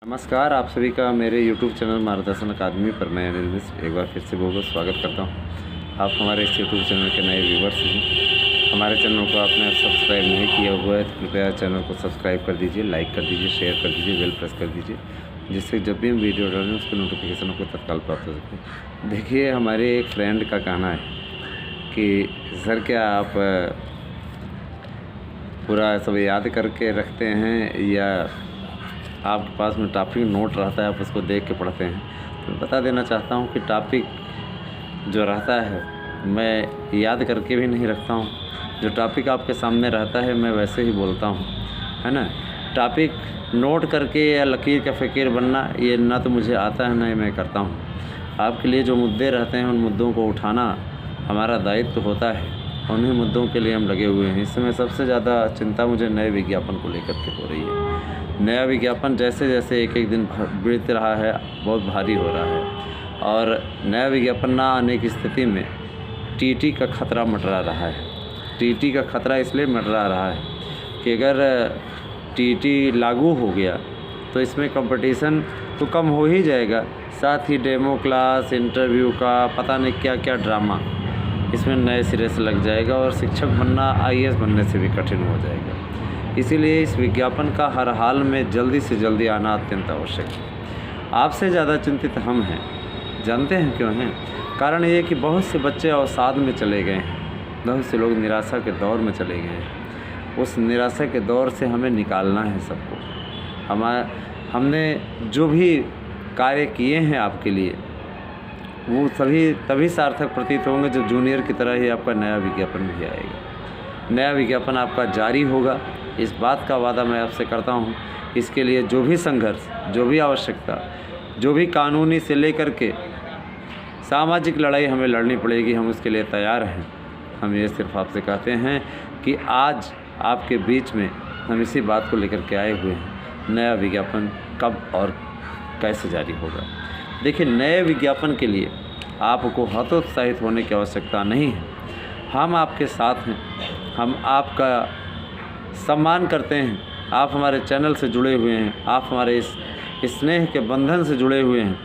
नमस्कार, आप सभी का मेरे YouTube चैनल मार्गदर्शन अकादमी पर मैं अनिल मिश्र एक बार फिर से बहुत बहुत स्वागत करता हूं। आप हमारे इस YouTube चैनल के नए व्यूवर्स हैं। हमारे चैनल को आपने सब्सक्राइब नहीं किया हुआ है तो कृपया चैनल को सब्सक्राइब कर दीजिए, लाइक कर दीजिए, शेयर कर दीजिए, बेल प्रेस कर दीजिए, जिससे जब भी हम वीडियो डालें उसके नोटिफिकेशन आपको तत्काल प्राप्त हो सके। देखिए, हमारे एक फ्रेंड का कहना है कि सर क्या आप पूरा सब याद करके रखते हैं या आपके पास में टॉपिक नोट रहता है, आप उसको देख के पढ़ते हैं? तो बता देना चाहता हूँ कि टॉपिक जो रहता है मैं याद करके भी नहीं रखता हूँ। जो टॉपिक आपके सामने रहता है मैं वैसे ही बोलता हूँ, है ना। टॉपिक नोट करके या लकीर का फ़कीर बनना ये ना तो मुझे आता है, ना ही मैं करता हूँ। आपके लिए जो मुद्दे रहते हैं उन मुद्दों को उठाना हमारा दायित्व होता है। उन्हीं मुद्दों के लिए हम लगे हुए हैं। इस समय सबसे ज़्यादा चिंता मुझे नए विज्ञापन को लेकर के हो रही है। नया विज्ञापन जैसे जैसे एक एक दिन बीत रहा है बहुत भारी हो रहा है, और नया विज्ञापन ना आने की स्थिति में टीटी का खतरा मंडरा रहा है। टीटी का खतरा इसलिए मंडरा रहा है कि अगर टीटी लागू हो गया तो इसमें कंपटीशन तो कम हो ही जाएगा, साथ ही डेमो क्लास, इंटरव्यू का पता नहीं क्या क्या ड्रामा इसमें नए सिरे से लग जाएगा और शिक्षक बनना आईएएस बनने से भी कठिन हो जाएगा। इसीलिए इस विज्ञापन का हर हाल में जल्दी से जल्दी आना अत्यंत आवश्यक है। आपसे ज़्यादा चिंतित हम हैं। जानते हैं क्यों हैं? कारण ये कि बहुत से बच्चे अवसाद में चले गए हैं, बहुत से लोग निराशा के दौर में चले गए हैं। उस निराशा के दौर से हमें निकालना है सबको। हमने जो भी कार्य किए हैं आपके लिए वो सभी तभी सार्थक प्रतीत होंगे जब जूनियर की तरह ही आपका नया विज्ञापन भी आएगा। नया विज्ञापन आपका जारी होगा, इस बात का वादा मैं आपसे करता हूँ। इसके लिए जो भी संघर्ष, जो भी आवश्यकता, जो भी कानूनी से लेकर के सामाजिक लड़ाई हमें लड़नी पड़ेगी, हम उसके लिए तैयार हैं। हम ये सिर्फ आपसे कहते हैं कि आज आपके बीच में हम इसी बात को लेकर के आए हुए हैं। नया विज्ञापन कब और कैसे जारी होगा? देखिए, नए विज्ञापन के लिए आपको हतोत्साहित होने की आवश्यकता नहीं है। हम आपके साथ हैं, हम आपका सम्मान करते हैं। आप हमारे चैनल से जुड़े हुए हैं, आप हमारे इस स्नेह के बंधन से जुड़े हुए हैं,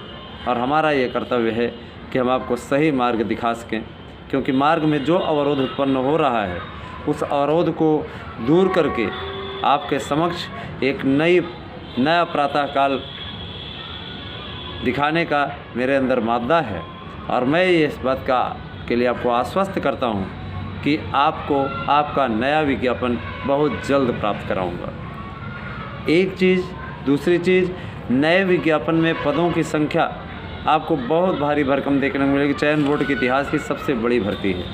और हमारा ये कर्तव्य है कि हम आपको सही मार्ग दिखा सकें। क्योंकि मार्ग में जो अवरोध उत्पन्न हो रहा है उस अवरोध को दूर करके आपके समक्ष एक नया प्रातःकाल दिखाने का मेरे अंदर मादा है। और मैं ये इस बात के लिए आपको आश्वस्त करता हूँ कि आपको आपका नया विज्ञापन बहुत जल्द प्राप्त कराऊंगा। एक चीज़, दूसरी चीज़, नए विज्ञापन में पदों की संख्या आपको बहुत भारी भरकम देखने को मिलेगी। चयन बोर्ड के इतिहास की सबसे बड़ी भर्ती है।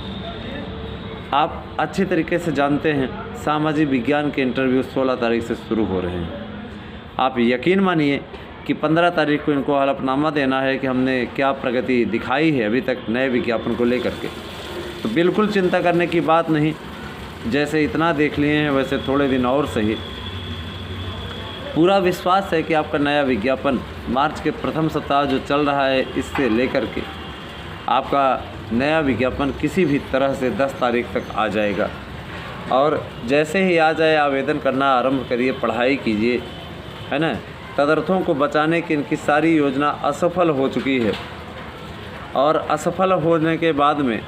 आप अच्छे तरीके से जानते हैं, सामाजिक विज्ञान के इंटरव्यू 16 तारीख से शुरू हो रहे हैं। आप यकीन मानिए कि 15 तारीख को इनको हलफनामा देना है कि हमने क्या प्रगति दिखाई है अभी तक नए विज्ञापन को लेकर के। तो बिल्कुल चिंता करने की बात नहीं। जैसे इतना देख लिए हैं वैसे थोड़े दिन और सही। पूरा विश्वास है कि आपका नया विज्ञापन मार्च के प्रथम सप्ताह जो चल रहा है इससे लेकर के आपका नया विज्ञापन किसी भी तरह से 10 तारीख तक आ जाएगा। और जैसे ही आ जाए आवेदन करना आरंभ करिए, पढ़ाई कीजिए, है ना। तदर्थों को बचाने की इनकी सारी योजना असफल हो चुकी है, और असफल होने के बाद में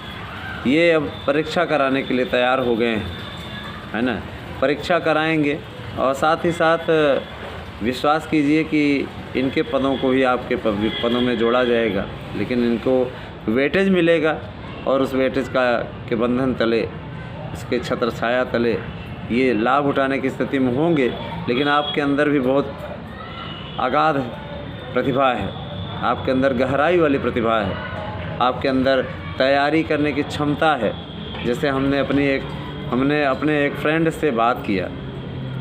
ये अब परीक्षा कराने के लिए तैयार हो गए हैं, है ना। परीक्षा कराएंगे और साथ ही साथ विश्वास कीजिए कि इनके पदों को भी आपके पदों में जोड़ा जाएगा, लेकिन इनको वेटेज मिलेगा और उस वेटेज के बंधन तले, इसके छत्र छाया तले ये लाभ उठाने की स्थिति में होंगे। लेकिन आपके अंदर भी बहुत अगाध प्रतिभा है, आपके अंदर गहराई वाली प्रतिभा है, आपके अंदर तैयारी करने की क्षमता है। जैसे हमने अपने एक फ्रेंड से बात किया,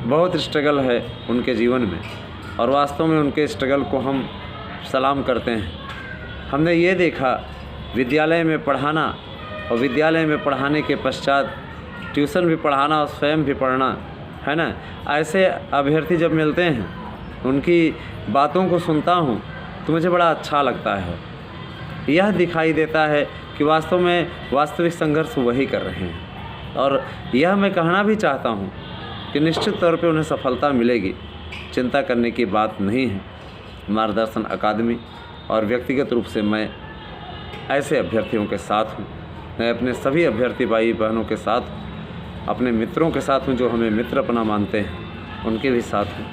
बहुत स्ट्रगल है उनके जीवन में, और वास्तव में उनके स्ट्रगल को हम सलाम करते हैं। हमने ये देखा, विद्यालय में पढ़ाना और विद्यालय में पढ़ाने के पश्चात ट्यूशन भी पढ़ाना और स्वयं भी पढ़ना, है ना। ऐसे अभ्यर्थी जब मिलते हैं, उनकी बातों को सुनता हूँ तो मुझे बड़ा अच्छा लगता है। यह दिखाई देता है कि वास्तव में वास्तविक संघर्ष वही कर रहे हैं। और यह मैं कहना भी चाहता हूँ कि निश्चित तौर पे उन्हें सफलता मिलेगी। चिंता करने की बात नहीं है। मार्गदर्शन अकादमी, और व्यक्तिगत रूप से मैं ऐसे अभ्यर्थियों के साथ हूँ। मैं अपने सभी अभ्यर्थी भाई बहनों के साथ हूँ, अपने मित्रों के साथ हूँ जो हमें मित्र अपना मानते हैं, उनके भी साथ हूँ।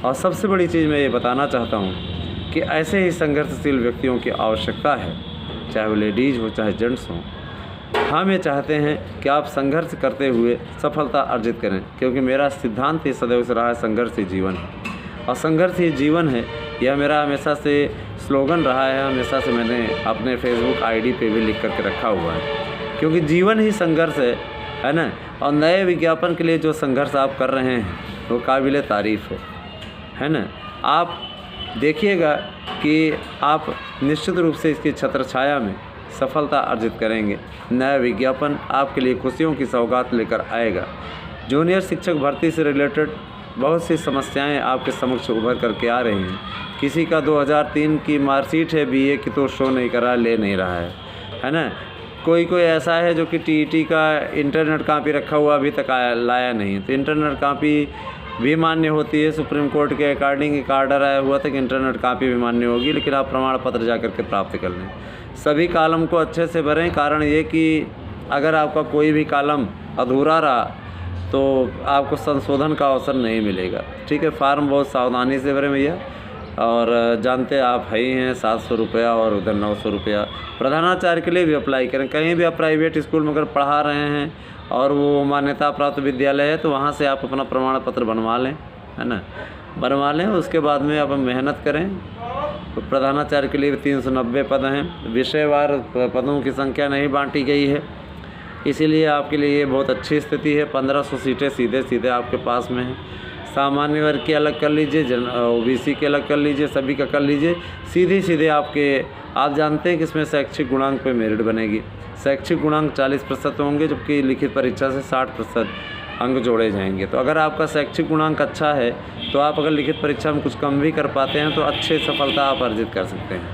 और सबसे बड़ी चीज़ मैं ये बताना चाहता हूँ कि ऐसे ही संघर्षशील व्यक्तियों की आवश्यकता है, चाहे वो लेडीज़ हो चाहे जेंट्स हों। हम ये चाहते हैं कि आप संघर्ष करते हुए सफलता अर्जित करें, क्योंकि मेरा सिद्धांत ही सदैव से रहा है संघर्ष ही जीवन है, और संघर्ष ही जीवन है। यह मेरा हमेशा से स्लोगन रहा है, हमेशा से मैंने अपने फेसबुक आईडी पे भी लिख करके रखा हुआ है, क्योंकि जीवन ही संघर्ष है ना। और नए विज्ञापन के लिए जो संघर्ष आप कर रहे हैं वो काबिल तारीफ़ है ना। आप देखिएगा कि आप निश्चित रूप से इसकी छत्रछाया में सफलता अर्जित करेंगे। नया विज्ञापन आपके लिए खुशियों की सौगात लेकर आएगा। जूनियर शिक्षक भर्ती से रिलेटेड बहुत सी समस्याएं आपके समक्ष उभर करके आ रही हैं। किसी का 2003 की मार्कशीट है बीए की तो शो नहीं करा, ले नहीं रहा है ना। कोई ऐसा है जो कि टीईटी का इंटरनेट कॉपी रखा हुआ अभी तक लाया नहीं, तो इंटरनेट कॉपी भी मान्य होती है। सुप्रीम कोर्ट के अकॉर्डिंग एक आर्डर आया हुआ था कि इंटरनेट कॉपी भी मान्य होगी, लेकिन आप प्रमाण पत्र जा कर के प्राप्त कर लें। सभी कॉलम को अच्छे से भरें, कारण ये कि अगर आपका कोई भी कॉलम अधूरा रहा तो आपको संशोधन का अवसर नहीं मिलेगा। ठीक है, फार्म बहुत सावधानी से भरें भैया। और जानते आप है ही हैं 700 रुपया और उधर 900 रुपया। प्रधानाचार्य के लिए भी अप्लाई करें। कहीं भी आप प्राइवेट स्कूल में अगर पढ़ा रहे हैं और वो मान्यता प्राप्त विद्यालय है तो वहाँ से आप अपना प्रमाण पत्र बनवा लें, है ना, बनवा लें। उसके बाद में आप मेहनत करें। तो प्रधानाचार्य के लिए 390 पद हैं। विषयवार पदों की संख्या नहीं बांटी गई है, इसीलिए आपके लिए ये बहुत अच्छी स्थिति है। 1500 सीटें सीधे सीधे आपके पास में हैं। सामान्य वर्ग के अलग कर लीजिए, ओबीसी के अलग कर लीजिए, सभी का कर लीजिए। सीधे सीधे आप जानते हैं कि इसमें शैक्षिक गुणांक पे मेरिट बनेगी। शैक्षिक गुणांक 40% होंगे, जबकि लिखित परीक्षा से 60% अंक जोड़े जाएंगे। तो अगर आपका शैक्षिक गुणांक अच्छा है तो आप अगर लिखित परीक्षा में कुछ कम भी कर पाते हैं तो अच्छे सफलता आप अर्जित कर सकते हैं,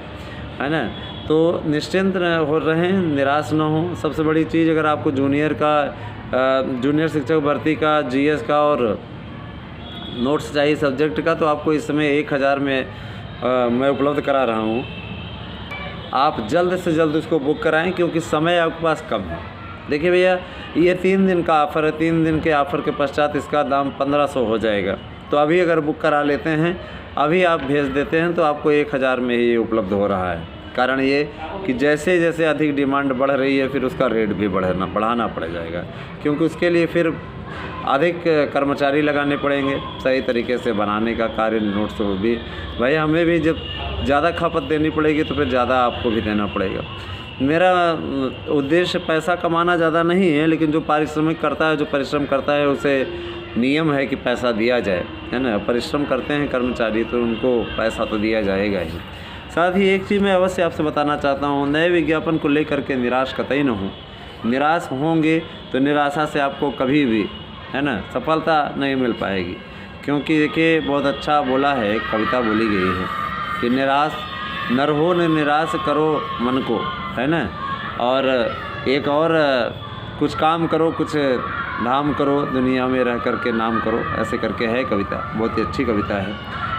है ना। तो निश्चिंत हो रहें, निराश न हो। सबसे बड़ी चीज़, अगर आपको जूनियर शिक्षक भर्ती का जीएस का और नोट्स चाहिए सब्जेक्ट का, तो आपको इस समय 1000 में मैं उपलब्ध करा रहा हूँ। आप जल्द से जल्द उसको बुक कराएं, क्योंकि समय आपके पास कम है। देखिए भैया, ये 3 दिन का ऑफ़र है। 3 दिन के ऑफ़र के पश्चात इसका दाम 1500 हो जाएगा। तो अभी अगर बुक करा लेते हैं, अभी आप भेज देते हैं, तो आपको 1000 में ही उपलब्ध हो रहा है। कारण ये कि जैसे जैसे अधिक डिमांड बढ़ रही है, फिर उसका रेट भी बढ़ाना पड़ जाएगा, क्योंकि उसके लिए फिर अधिक कर्मचारी लगाने पड़ेंगे सही तरीके से बनाने का कार्य। नोट्स भी भाई हमें भी जब ज़्यादा खपत देनी पड़ेगी तो फिर ज़्यादा आपको भी देना पड़ेगा। मेरा उद्देश्य पैसा कमाना ज़्यादा नहीं है, लेकिन जो पारिश्रमिक करता है, जो परिश्रम करता है, उसे नियम है कि पैसा दिया जाए, है ना। परिश्रम करते हैं कर्मचारी तो उनको पैसा तो दिया जाएगा ही। साथ ही एक चीज़ मैं अवश्य आपसे बताना चाहता हूँ, नए विज्ञापन को लेकर के निराश कतई न हो। निराश होंगे तो निराशा से आपको कभी भी, है ना, सफलता नहीं मिल पाएगी। क्योंकि देखिए, बहुत अच्छा बोला है, एक कविता बोली गई है कि निराश नर हो न निराश करो मन को, है ना। और एक और कुछ काम करो, कुछ धाम करो, दुनिया में रह करके नाम करो, ऐसे करके है कविता। बहुत ही अच्छी कविता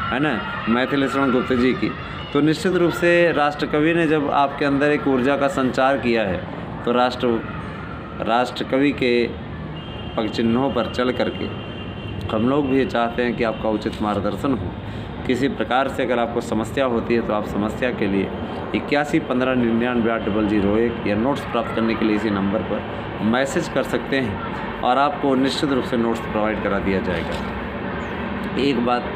है ना, मैथिली शरण गुप्त जी की। तो निश्चित रूप से राष्ट्रकवि ने जब आपके अंदर एक ऊर्जा का संचार किया है, तो राष्ट्रकवि के पग चिन्हों पर चल करके हम लोग भी चाहते हैं कि आपका उचित मार्गदर्शन हो। किसी प्रकार से अगर आपको समस्या होती है तो आप समस्या के लिए 81 15 99 001 या नोट्स प्राप्त करने के लिए इसी नंबर पर मैसेज कर सकते हैं और आपको निश्चित रूप से नोट्स प्रोवाइड करा दिया जाएगा। एक बात।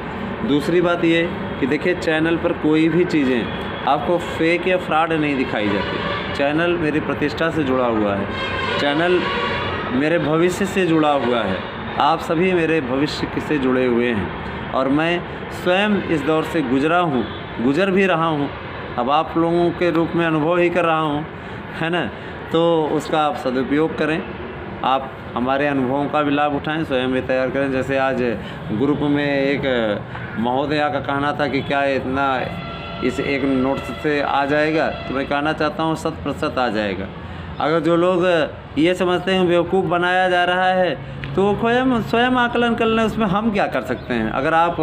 दूसरी बात ये कि देखिए, चैनल पर कोई भी चीज़ें आपको फेक या फ्रॉड नहीं दिखाई जाती। चैनल मेरी प्रतिष्ठा से जुड़ा हुआ है, चैनल मेरे भविष्य से जुड़ा हुआ है। आप सभी मेरे भविष्य से जुड़े हुए हैं और मैं स्वयं इस दौर से गुजर भी रहा हूँ। अब आप लोगों के रूप में अनुभव ही कर रहा हूँ, है ना। तो उसका आप सदुपयोग करें, आप हमारे अनुभवों का भी लाभ उठाएं, स्वयं भी तैयार करें। जैसे आज ग्रुप में एक महोदया का कहना था कि क्या इतना इस एक नोट्स से आ जाएगा, तो मैं कहना चाहता हूँ 100% आ जाएगा। अगर जो लोग ये समझते हैं बेवकूफ़ बनाया जा रहा है, तो स्वयं आकलन कर लें, उसमें हम क्या कर सकते हैं। अगर आप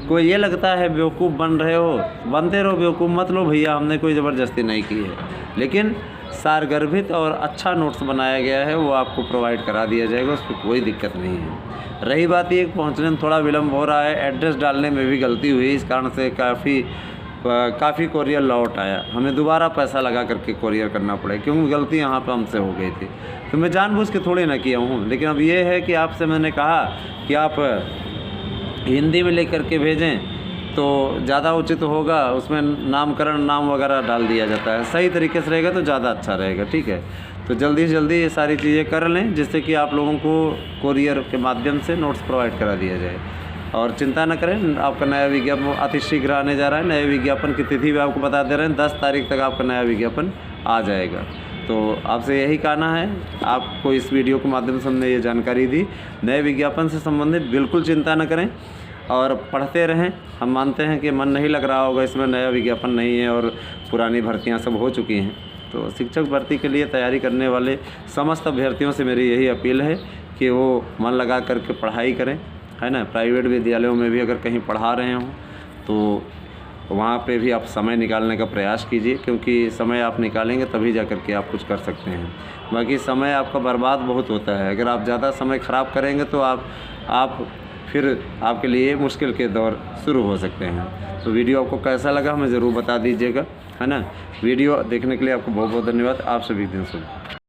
कोई ये लगता है बेवकूफ़ बन रहे हो, बनते रहो बेवकूफ़, मत लो भैया, हमने कोई ज़बरदस्ती नहीं की है। लेकिन सारगर्भित और अच्छा नोट्स बनाया गया है, वो आपको प्रोवाइड करा दिया जाएगा, उस पर कोई दिक्कत नहीं है। रही बात ये पहुंचने में थोड़ा विलम्ब हो रहा है, एड्रेस डालने में भी गलती हुई, इस कारण से काफ़ी कोरियर लौट आया, हमें दोबारा पैसा लगा करके कोरियर करना पड़े, क्योंकि गलती यहाँ पे हमसे हो गई थी। तो मैं जानबूझ के थोड़ी ना किया हूँ, लेकिन अब ये है कि आपसे मैंने कहा कि आप हिंदी में लेकर के भेजें तो ज़्यादा उचित होगा, उसमें नामकरण नाम वगैरह डाल दिया जाता है, सही तरीके से रहेगा तो ज़्यादा अच्छा रहेगा। ठीक है, तो जल्दी से जल्दी ये सारी चीज़ें कर लें, जिससे कि आप लोगों को कोरियर के माध्यम से नोट्स प्रोवाइड करा दिया जाए। और चिंता न करें, आपका नया विज्ञापन अति शीघ्र आने जा रहा है। नए विज्ञापन की तिथि भी आपको बता दे रहे हैं, 10 तारीख तक आपका नया विज्ञापन आ जाएगा। तो आपसे यही कहना है, आपको इस वीडियो के माध्यम से हमने ये जानकारी दी। नए विज्ञापन से संबंधित बिल्कुल चिंता न करें और पढ़ते रहें। हम मानते हैं कि मन नहीं लग रहा होगा, इसमें नया विज्ञापन नहीं है और पुरानी भर्तियाँ सब हो चुकी हैं। तो शिक्षक भर्ती के लिए तैयारी करने वाले समस्त अभ्यर्थियों से मेरी यही अपील है कि वो मन लगा करके पढ़ाई करें, है ना। प्राइवेट विद्यालयों में भी अगर कहीं पढ़ा रहे हों तो वहाँ पे भी आप समय निकालने का प्रयास कीजिए, क्योंकि समय आप निकालेंगे तभी जा कर के आप कुछ कर सकते हैं। बाकी समय आपका बर्बाद बहुत होता है, अगर आप ज़्यादा समय ख़राब करेंगे तो आप फिर आपके लिए मुश्किल के दौर शुरू हो सकते हैं। तो वीडियो आपको कैसा लगा हमें ज़रूर बता दीजिएगा, है ना। वीडियो देखने के लिए आपको बहुत बहुत धन्यवाद। आप सभी दिन शुभ।